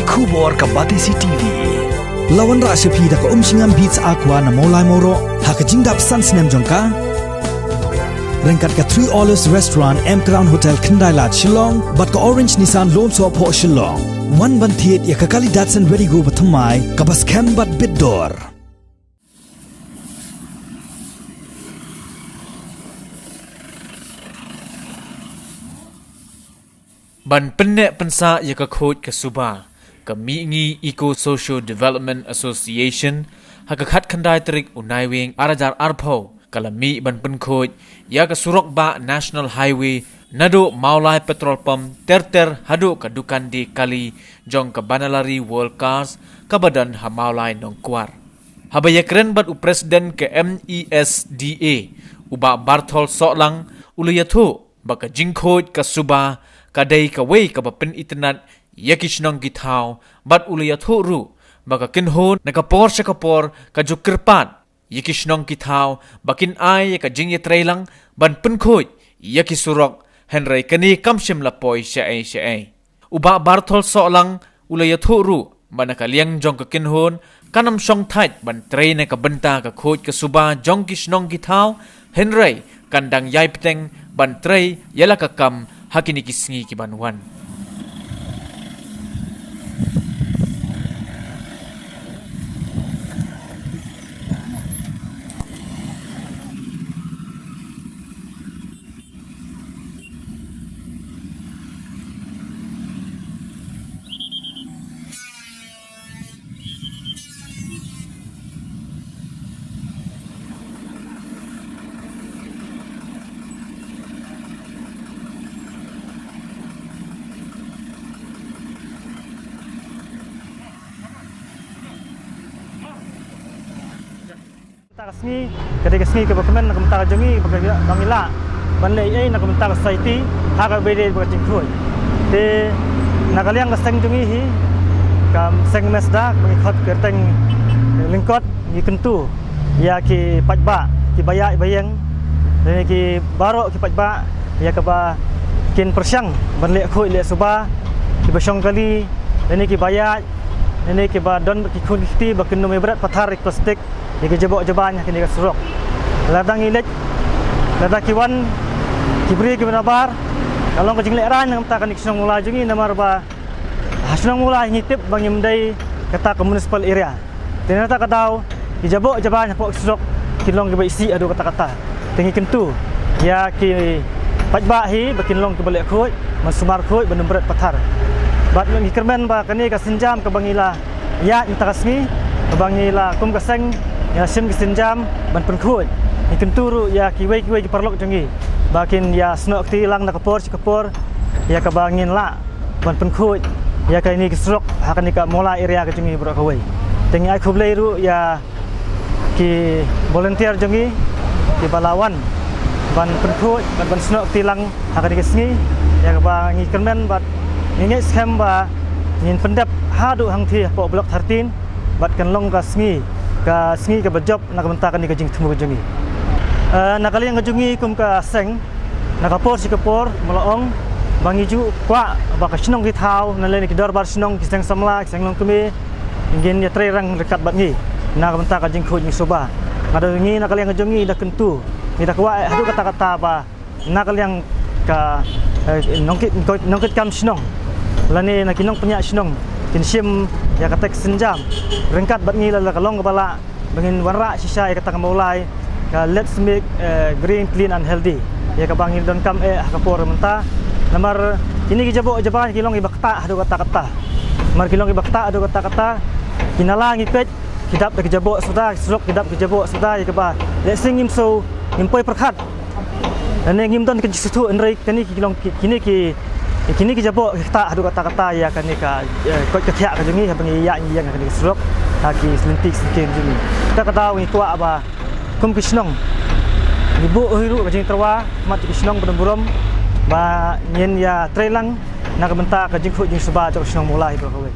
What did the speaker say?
Kubor ka Batisi TV. Lawan ra sepi da ka singam beats aqua na molai moro ha ka jingdap sans nem jongka. Rengkat ka 3 Olives Restaurant M Crown Hotel Kendai Lat Shillong bat ka Orange Nissan Lom So Po Shillong. Wan ban thiet ya ka kali Datsun Ready Go bathamai ka bas kem bat bidor. Ban penek pensa ya ka khoj ka suba ka mingi Eco Social Development Association ha ka khat khandai trik unai wing arajar arpho kala mi ban pen khoj ya ka surok ba National Highway nado maulai petrol pump ter hado ka dukan di kali jong ka banalari world cars ka badan ha maulai nong kwar habaya keren bat u presiden ke MESDA uba Barthol Soklang uluyatho baka jingkhoj ka suba kadai ka wei ka bapen internet yakishnong githau bat ulia thoru baka kinhon nakapor shakapor ka jukirpat yakishnong githau bakin ai ka jingye trailang ban penkhoj yakisurok henry kani kamshim lapoi shaai uba Barthol Soklang ulia thoru manaka liang jong ka kinhon kanam song thait ban train ka benta ka khoj ka suba jong kishnong githau henry kandang yai peteng ban trai yala ka kam hakini kisngi kibanwan. Kasni ketika kasni ke bakemen nak mentara jongi bagaimana bangila banlei nak mentara society harga bede berjing khoi de nakaliang kaseng jongi hi kam seng mesda mengikut kerteng lingkot ni kentu ya ki pajba ki bayak bayang dan ki barok ki pajba ya ka ba kin persyang banlei khoi le suba ki basyong kali dan ki bayak ini ke badan ki khun kiti bakin no berat pathar plastik ni ke jebok jeban kini ke surok ladang ilet ladang kiwan kibri ke benabar kalau ke jinglek ran ngam ta kan kisong mula jungi namar ba hasnong mula ngitip bang yemdai kata ke municipal area ternyata kadau ki jebok jeban pok surok kilong ke isi adu kata-kata tengi kentu ya ki pajba hi bakin long ke balik khoi masumar khoi benum berat pathar bat ngi kermen ba kani ka senjam ke bangila ya intakasmi ke bangila kum ka seng ya sim ke senjam ban penkhoj ni kenturu ya kiwei ki perlok jongi bakin ya snok ti lang nakapor sikapor ya ka bangin la ban penkhoj ya ka ini kesrok hakani ka mola area ka jongi bro kawai tengi ai khublei ru ya ki volunteer jongi ki balawan ban penkhoj ban snok ti lang hakani ka sngi ya ka bangi kermen bat ini scam ba nin pendap hadu hang thi po blok 13 bat kan long ka sngi ka bejob nak mentakan ni ka jing temu jongi nakali yang jongi kum ka seng nakapor sikapor melaong bangiju kwa ba ka snong ki thau nalai ki dor bar snong ki seng samla ki seng long kumi ingin ya trerang dekat bat ngi nak mentakan jing khoj ni soba ngada ngi nakali yang jongi dah kentu ni dah kwa hadu kata-kata ba nakali yang ka nongkit kam snong lani nak kinong punya snong kinsim ya katek senjam rengkat bat ngi la kalong kepala bangin warra sisa ya kata kamulai ka let's make green clean and healthy ya ka bangin don kam ka por menta namar ini ki jabo jaban kilong ibakta adu kata-kata mar kilong ibakta adu kata-kata kinala ngipet kidap ke jabo sudah surok kidap ke jabo sudah ya ka ba let's ngim so impoi perkhat dan ngim don ke situ enrei kani kilong kini ki jabo kita adu kata-kata ya kan ka kot ketiak ka jungi bangi ya yang kan surok taki selentik sikit jungi kita kata ni tua aba kum kisnong ibu hiru ka jing terwa mat kisnong penumburom ba nyen ya trelang nak benta ka jing khu jing suba ka kisnong mulai ka kawe